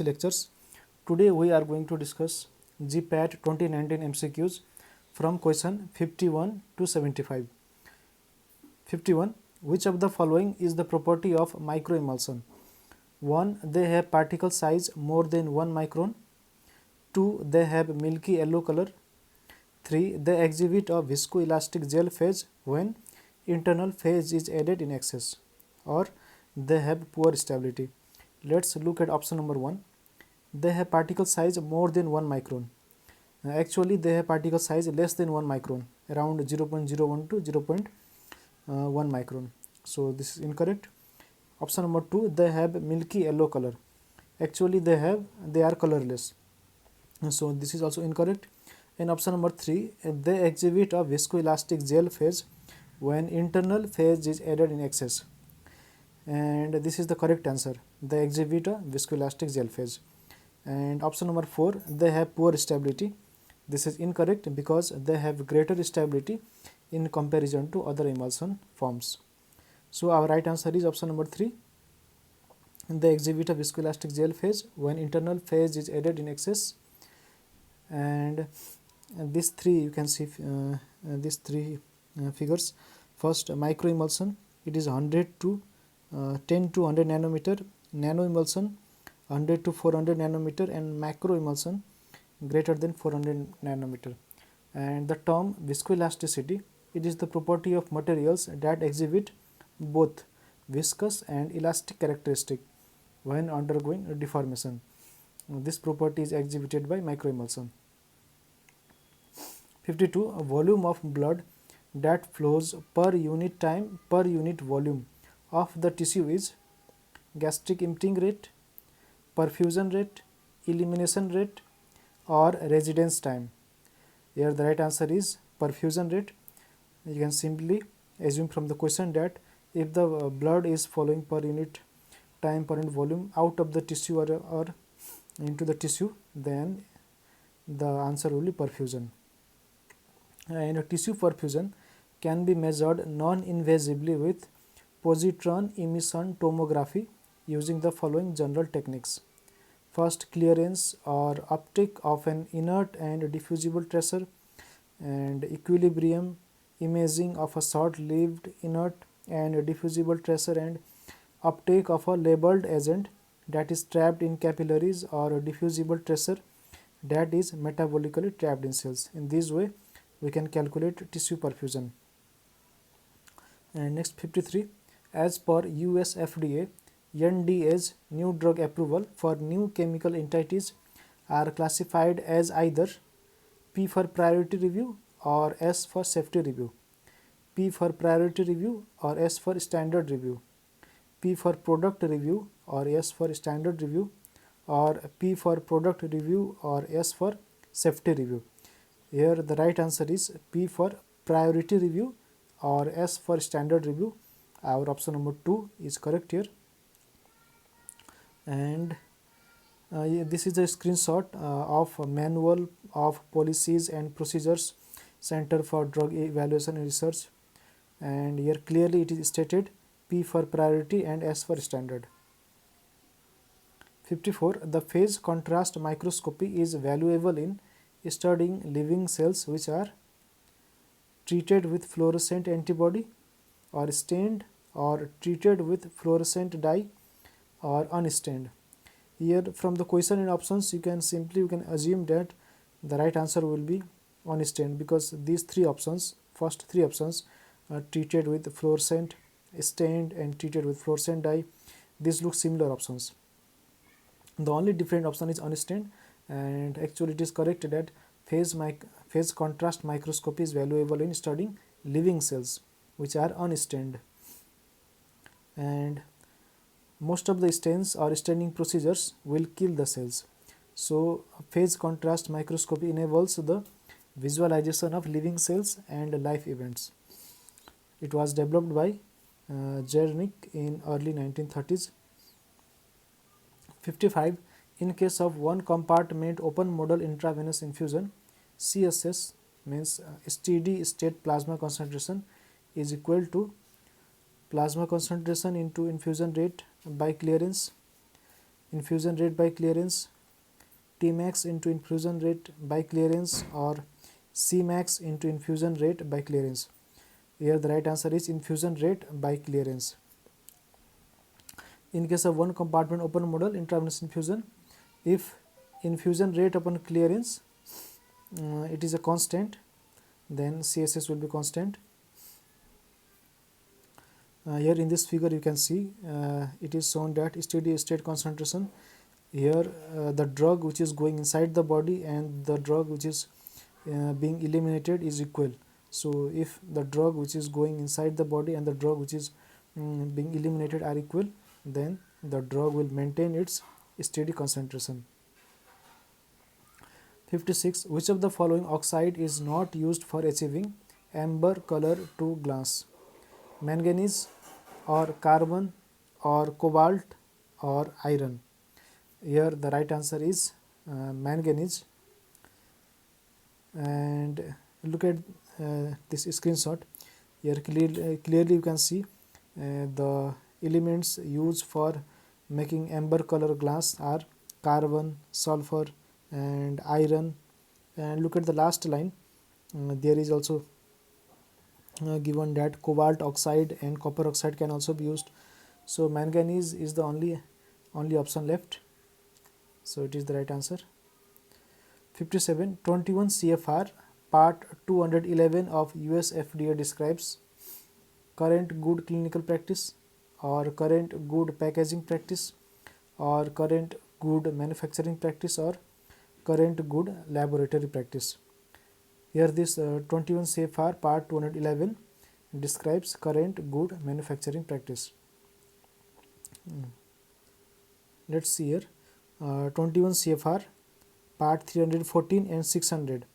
lectures. Today we are going to discuss GPAT 2019 MCQs from question 51 to 75. 51. Which of the following is the property of microemulsion? 1. They have particle size more than 1 micron. 2. They have milky yellow color. 3. They exhibit a viscoelastic gel phase when internal phase is added in excess, or they have poor stability. Let's look at option number 1. They have particle size more than 1 micron. Actually, they have particle size less than 1 micron, around 0.01 to 0.1 micron. So this is incorrect. Option number 2, they have milky yellow color. Actually, they are colorless. So this is also incorrect. And option number 3, they exhibit a viscoelastic gel phase when internal phase is added in excess. And this is the correct answer. They exhibit a viscoelastic gel phase. And option number 4, they have poor stability. This is incorrect because they have greater stability in comparison to other emulsion forms. So our right answer is option number 3. They exhibit a viscoelastic gel phase when internal phase is added in excess. And these three, you can see these three figures. First, microemulsion, it is 100 to 10 to 100 nanometer. Nanoemulsion, 100 to 400 nanometer, and macroemulsion, greater than 400 nanometer. And the term viscoelasticity, it is the property of materials that exhibit both viscous and elastic characteristic when undergoing deformation. This property is exhibited by microemulsion. 52. A volume of blood that flows per unit time per unit volume of the tissue is gastric emptying rate, perfusion rate, elimination rate, or residence time. Here the right answer is perfusion rate. You can simply assume from the question that if the blood is flowing per unit time per unit volume out of the tissue or into the tissue, then the answer will be perfusion. And tissue perfusion can be measured non-invasively with positron emission tomography using the following general techniques. First, clearance or uptake of an inert and diffusible tracer, and equilibrium imaging of a short-lived inert and diffusible tracer, and uptake of a labeled agent that is trapped in capillaries, or a diffusible tracer that is metabolically trapped in cells. In this way, we can calculate tissue perfusion. And next, 53. As per US FDA, NDA's new drug approval for new chemical entities are classified as either P for priority review or S for safety review, P for priority review or S for standard review, P for product review or S for standard review, or P for product review or S for safety review. Here the right answer is P for priority review or S for standard review. Our option number 2 is correct here. And this is a screenshot of a manual of policies and procedures, Center for Drug Evaluation and Research, and here clearly it is stated P for priority and S for standard. 54. The phase contrast microscopy is valuable in studying living cells which are treated with fluorescent antibody, or stained, or treated with fluorescent dye, or unstained. Here from the question and options, you can assume that the right answer will be unstained, because these three options, first three options, are treated with fluorescent, stained, and treated with fluorescent dye. These look similar options. The only different option is unstained, and actually it is correct that phase contrast microscopy is valuable in studying living cells which are unstained. And most of the stains or staining procedures will kill the cells. So phase contrast microscopy enables the visualization of living cells and life events. It was developed by Jernick in early 1930s. 55. In case of one compartment open model intravenous infusion, CSS means steady state plasma concentration is equal to plasma concentration into infusion rate by clearance infusion rate by clearance, Tmax into infusion rate by clearance, or Cmax into infusion rate by clearance. Here the right answer is infusion rate by clearance. In case of one compartment open model intravenous infusion, if infusion rate upon clearance it is a constant, then CSS will be constant. Here in this figure you can see it is shown that steady state concentration. Here the drug which is going inside the body and the drug which is being eliminated is equal. So if the drug which is going inside the body and the drug which is being eliminated are equal, then the drug will maintain its steady concentration. 56. Which of the following oxide is not used for achieving amber color to glass? Manganese, or carbon, or cobalt, or iron? Here the right answer is manganese. And look at this screenshot. Here clearly you can see the elements used for making amber color glass are carbon, sulfur, and iron. And look at the last line. There is also given that cobalt oxide and copper oxide can also be used. So manganese is the only option left. So it is the right answer. 57. 21 CFR Part 211 of US FDA describes current good clinical practice, or current good packaging practice, or current good manufacturing practice, or current good laboratory practice. Here this 21 CFR Part 211 describes current good manufacturing practice. Let's see here. 21 CFR Part 314 and 600.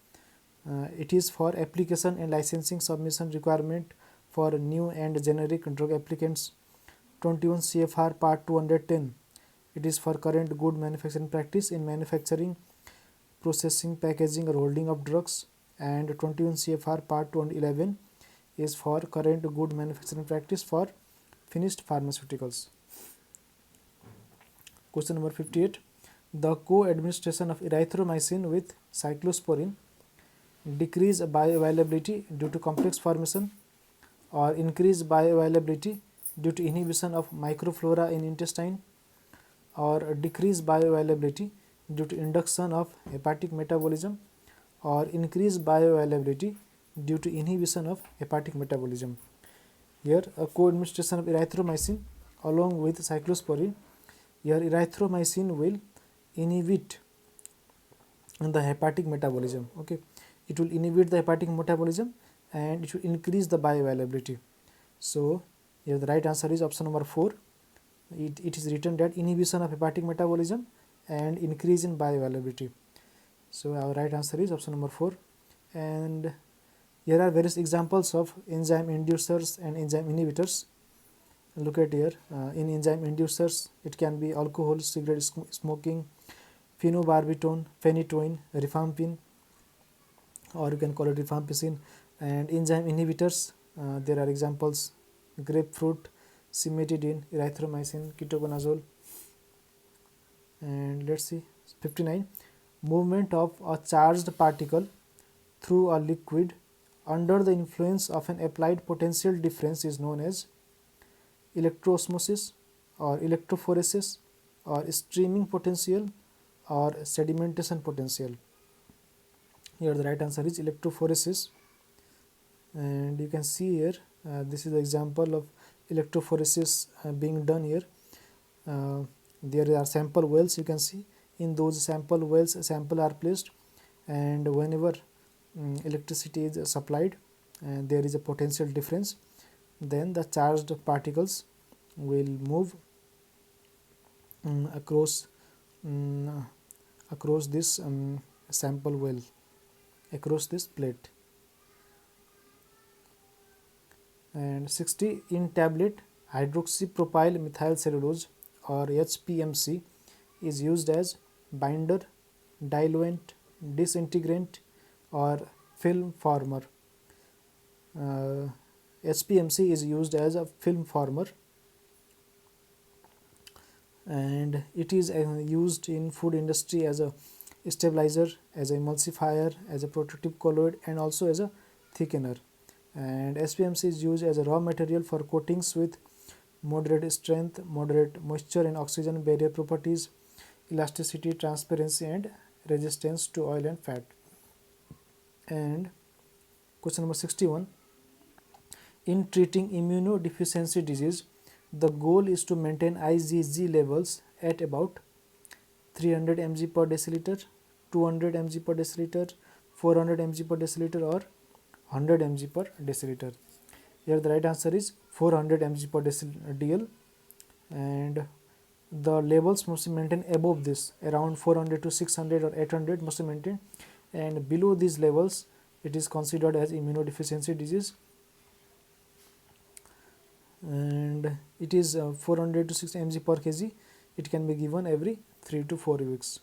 It is for application and licensing submission requirement for new and generic drug applicants. 21 CFR Part 210. It is for current good manufacturing practice in manufacturing, processing, packaging, or holding of drugs. And 21 CFR Part 211 is for current good manufacturing practice for finished pharmaceuticals. Question number 58. The co-administration of erythromycin with cyclosporine decrease bioavailability due to complex formation, or increase bioavailability due to inhibition of microflora in intestine, or decrease bioavailability due to induction of hepatic metabolism, or increase bioavailability due to inhibition of hepatic metabolism. Here a co-administration of erythromycin along with cyclosporine. Here erythromycin will inhibit the hepatic metabolism. Okay, it will inhibit the hepatic metabolism and it will increase the bioavailability. So here the right answer is option number 4. It is written that inhibition of hepatic metabolism and increase in bioavailability. So our right answer is option number 4. And here are various examples of enzyme inducers and enzyme inhibitors. Look at here. In enzyme inducers, it can be alcohol, cigarette smoking, phenobarbital, phenytoin, rifampin, or you can call it rifampicin. And enzyme inhibitors, there are examples: grapefruit, cimetidine, erythromycin, ketoconazole. And let's see, 59. Movement of a charged particle through a liquid under the influence of an applied potential difference is known as electroosmosis, or electrophoresis, or streaming potential, or sedimentation potential. Here the right answer is electrophoresis. And you can see here this is the example of electrophoresis being done here. There are sample wells. You can see in those sample wells sample are placed, and whenever electricity is supplied and there is a potential difference, then the charged particles will move across this sample well, across this plate. And 60. In tablet, hydroxypropyl methyl cellulose, or HPMC, is used as binder, diluent, disintegrant, or film former. HPMC is used as a film former. and it is used in food industry as a stabilizer, as an emulsifier, as a protective colloid, and also as a thickener. And SPMC is used as a raw material for coatings with moderate strength, moderate moisture and oxygen barrier properties, elasticity, transparency, and resistance to oil and fat. And question number 61, in treating immunodeficiency disease, the goal is to maintain IgG levels at about 300 mg per deciliter, 200 mg per deciliter, 400 mg per deciliter, or 100 mg per deciliter. Here the right answer is 400 mg per dl, and the levels must be maintained above this, around 400 to 600 or 800 must be maintained, and below these levels it is considered as immunodeficiency disease, and it is 400 to 6 mg per kg. It can be given every 3 to 4 weeks.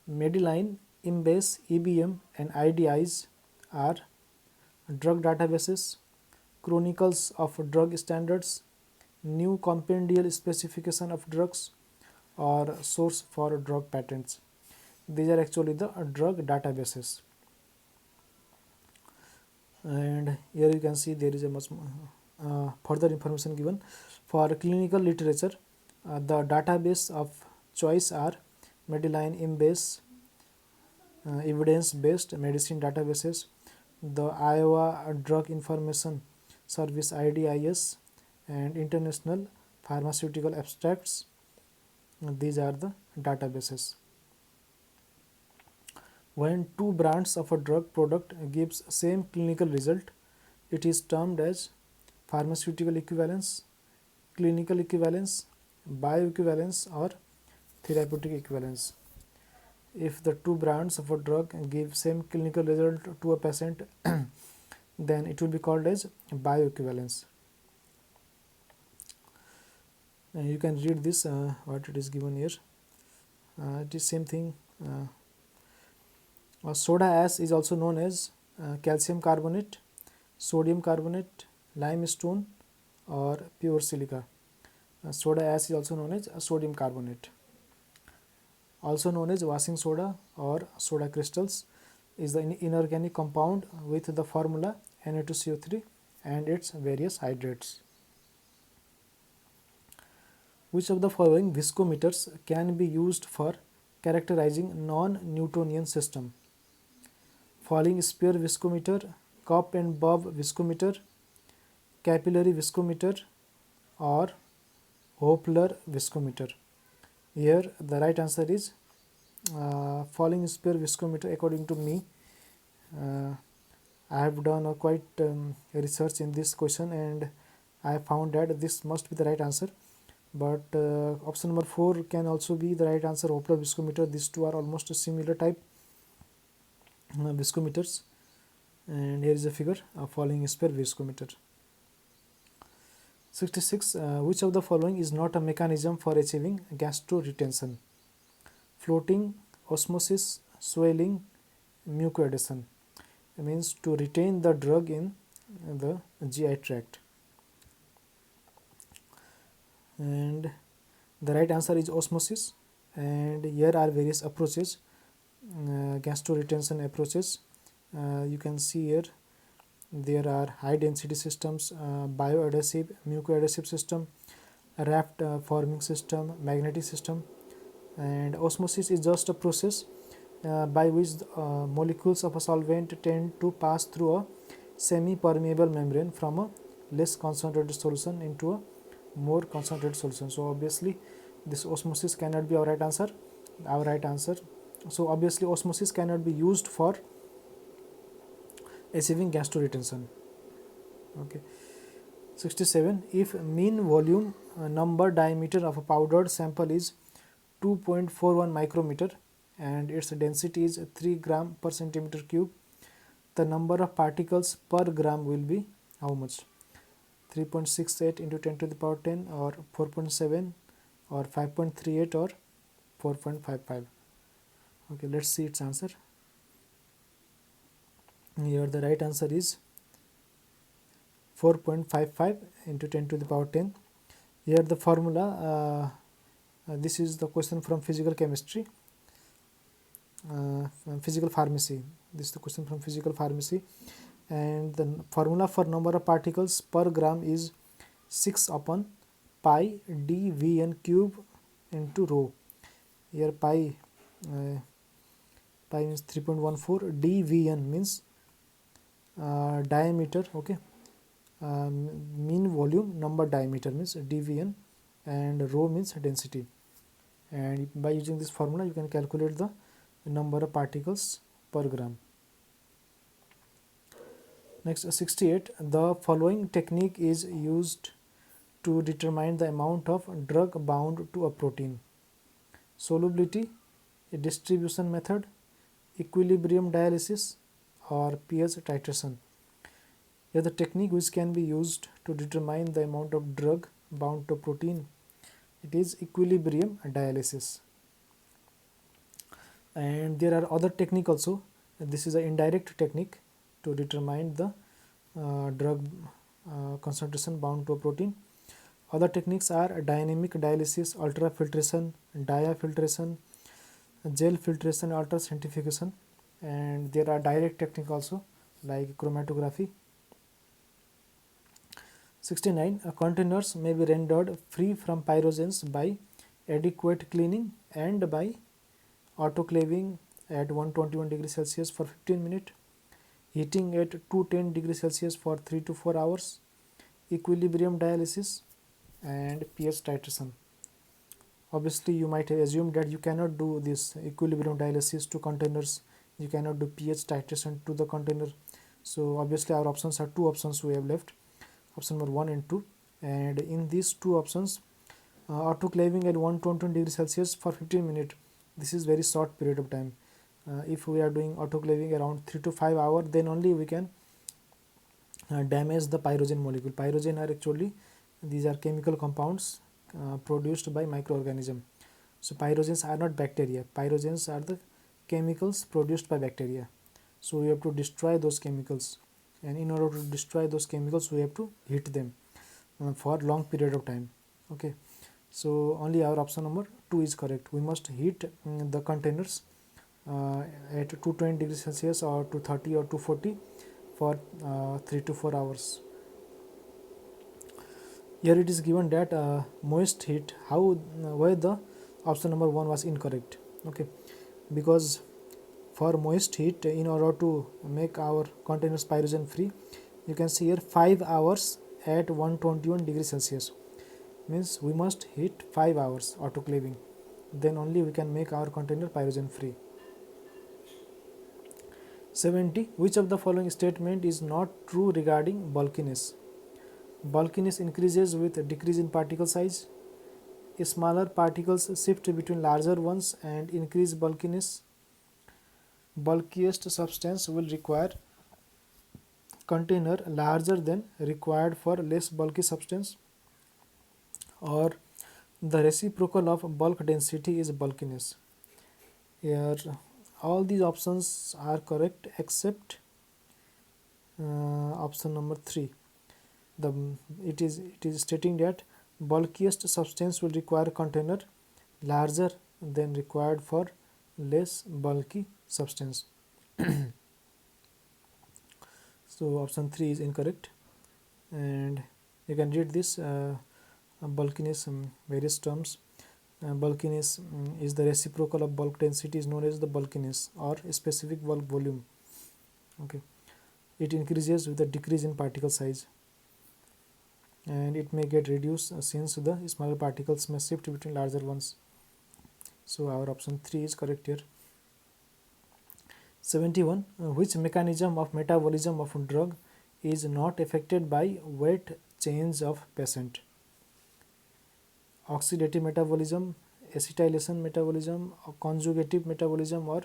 Medline, Embase, EBM, and IDIs are drug databases, chronicles of drug standards, new compendial specification of drugs, or source for drug patents. These are actually the drug databases. And here you can see there is a much further information given. For clinical literature, the database of choice are Medline, Embase, evidence-based medicine databases, the Iowa Drug Information Service IDIS, and International Pharmaceutical Abstracts. These are the databases. When two brands of a drug product gives same clinical result, it is termed as pharmaceutical equivalence, clinical equivalence, bioequivalence, or therapeutic equivalence. If the two brands of a drug give same clinical result to a patient, then it will be called as bioequivalence. And you can read this what it is given here. It is same thing. Soda ash is also known as calcium carbonate, sodium carbonate, limestone, or pure silica. Soda ash is also known as sodium carbonate. Also known as washing soda or soda crystals, is the inorganic compound with the formula Na2CO3 and its various hydrates. Which of the following viscometers can be used for characterizing non-Newtonian system? Falling sphere viscometer, cup and bulb viscometer, capillary viscometer, or Hoepler viscometer. Here the right answer is falling sphere viscometer. According to me, I have done a quite research in this question, and I found that this must be the right answer. But option number 4 can also be the right answer, Hoepler viscometer. These two are almost a similar type viscometers, and here is a figure of falling sphere viscometer. 66. Which of the following is not a mechanism for achieving gastro-retention? Floating, osmosis, swelling, mucoadhesion. It means to retain the drug in the GI tract. And the right answer is osmosis, and here are various approaches, gastro-retention approaches. You can see here there are high density systems, bioadhesive, mucoadhesive system, raft forming system, magnetic system, and osmosis is just a process by which molecules of a solvent tend to pass through a semi-permeable membrane from a less concentrated solution into a more concentrated solution. So obviously this osmosis cannot be our right answer. So obviously osmosis cannot be used for achieving gastro-retention. Okay. 67. If mean volume number diameter of a powdered sample is 2.41 micrometer and its density is 3 gram per centimeter cube, the number of particles per gram will be how much? 3.68 into 10 to the power 10, or 4.7, or 5.38, or 4.55. Okay, let's see its answer. Here the right answer is 4.55 into 10 to the power 10. Here the formula, this is the question from physical chemistry, physical pharmacy. This is the question from physical pharmacy, and the formula for number of particles per gram is 6 upon pi dVn cube into rho. Here pi means 3.14, dVn means diameter, okay. Mean volume number diameter means dVn, and rho means density, and by using this formula you can calculate the number of particles per gram. Next, 68. The following technique is used to determine the amount of drug bound to a protein: solubility, a distribution method, equilibrium dialysis, or pH titration. Here the technique which can be used to determine the amount of drug bound to protein, it is equilibrium dialysis. And there are other technique also. This is an indirect technique to determine the drug concentration bound to a protein. Other techniques are dynamic dialysis, ultrafiltration, diafiltration, gel filtration, ultracentrifugation, and there are direct technique also like chromatography. 69. Containers may be rendered free from pyrogens by adequate cleaning and by autoclaving at 121 degrees Celsius for 15 minutes, heating at 210 degrees Celsius for 3 to 4 hours, equilibrium dialysis, and pH titration. Obviously you might assume that you cannot do this equilibrium dialysis to containers, you cannot do pH titration to the container. So obviously our options are two options we have left, option number 1 and 2, and in these two options autoclaving at 120 degrees Celsius for 15 minutes, this is very short period of time. If we are doing autoclaving around 3 to 5 hours, then only we can damage the pyrogen molecule. Pyrogen are actually, these are chemical compounds produced by microorganism. So pyrogens are not bacteria, pyrogens are the chemicals produced by bacteria. So we have to destroy those chemicals, and in order to destroy those chemicals we have to heat them for long period of time, okay. So only our option number 2 is correct. We must heat the containers at 220 degrees Celsius or 230 or 240 for 3 to 4 hours. Here it is given that moist heat, why the option number 1 was incorrect, okay, because for moist heat, in order to make our containers pyrogen free, you can see here 5 hours at 121 degrees Celsius, means we must heat 5 hours autoclaving, then only we can make our container pyrogen free. 70. Which of the following statement is not true regarding bulkiness? Bulkiness increases with decrease in particle size. Smaller particles shift between larger ones and increase bulkiness. Bulkiest substance will require container larger than required for less bulky substance, or the reciprocal of bulk density is bulkiness. Here all these options are correct except option number 3. It is stating that bulkiest substance will require container larger than required for less bulky substance. So option 3 is incorrect, and you can read this bulkiness various terms. Bulkiness is the reciprocal of bulk density, is known as the bulkiness or specific bulk volume, okay. It increases with a decrease in particle size, and it may get reduced since the smaller particles may shift between larger ones. So our option 3 is correct here. 71. Which mechanism of metabolism of drug is not affected by weight change of patient? Oxidative metabolism, acetylation metabolism, or conjugative metabolism, or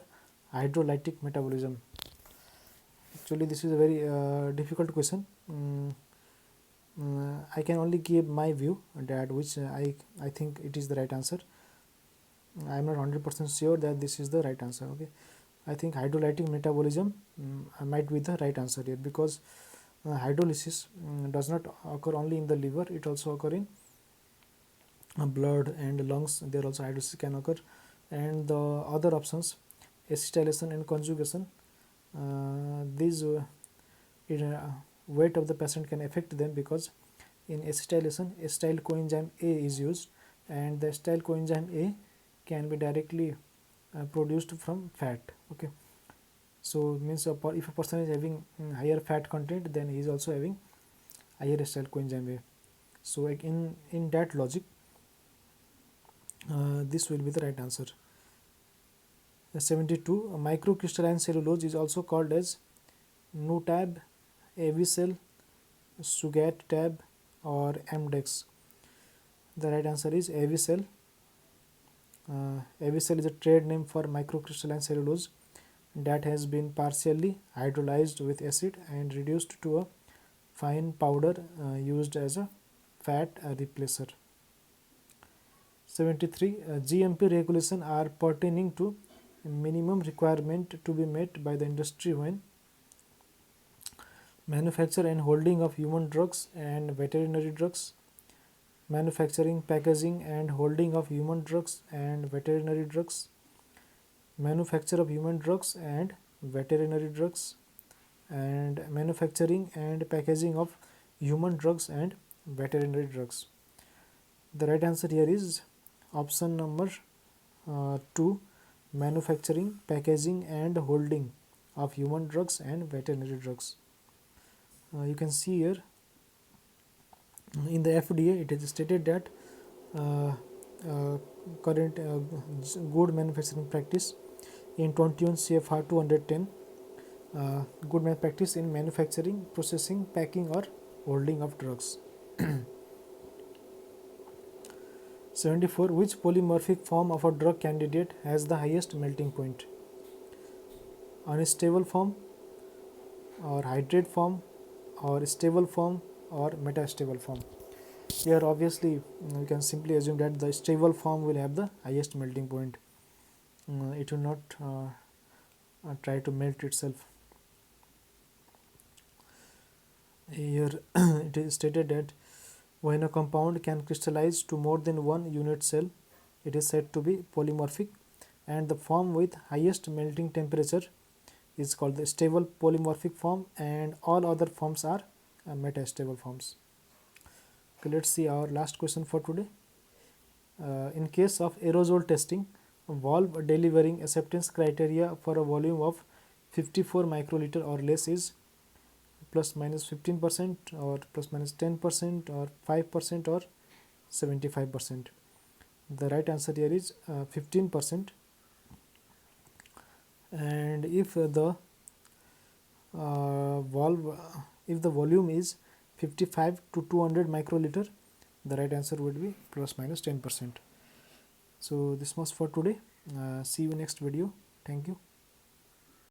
hydrolytic metabolism? Actually this is a very difficult question. I can only give my view that which I think it is the right answer. I am not 100% sure that this is the right answer, okay. I think hydrolytic metabolism might be the right answer here, because hydrolysis does not occur only in the liver, it also occur in blood and lungs, there also hydrolysis can occur. And the other options, acetylation and conjugation, these weight of the patient can affect them, because in acetylation acetyl coenzyme A is used, and the acetyl coenzyme A can be directly produced from fat. Okay, so means if a person is having higher fat content, then he is also having higher acetyl coenzyme A. So in that logic, this will be the right answer. 72, microcrystalline cellulose is also called as NuTab, Avicel, Sugatab, or Amdex. The right answer is Avicel. Avicel is a trade name for microcrystalline cellulose that has been partially hydrolyzed with acid and reduced to a fine powder used as a fat replacer. 73, GMP regulation are pertaining to minimum requirement to be met by the industry when manufacture and holding of human drugs and veterinary drugs, manufacturing, packaging and holding of human drugs and veterinary drugs, manufacture of human drugs and veterinary drugs, and manufacturing and packaging of human drugs and veterinary drugs. The right answer here is option number 2, manufacturing, packaging and holding of human drugs and veterinary drugs. You can see here in the FDA it is stated that current good manufacturing practice in 21 CFR 210, good practice in manufacturing, processing, packing or holding of drugs. 74, which polymorphic form of a drug candidate has the highest melting point? Unstable form, or hydrate form, or stable form, or metastable form? Here obviously we can simply assume that the stable form will have the highest melting point. It will not try to melt itself. Here it is stated that when a compound can crystallize to more than one unit cell, it is said to be polymorphic, and the form with highest melting temperature is called the stable polymorphic form, and all other forms are metastable forms. Okay, let's see our last question for today. In case of aerosol testing, a valve delivering acceptance criteria for a volume of 54 microliter or less is plus minus 15% or plus minus 10% or 5% or 75%. The right answer here is 15%. And if the if the volume is 55 to 200 microliter, the right answer would be plus minus 10%. So this was for today. See you next video. Thank you.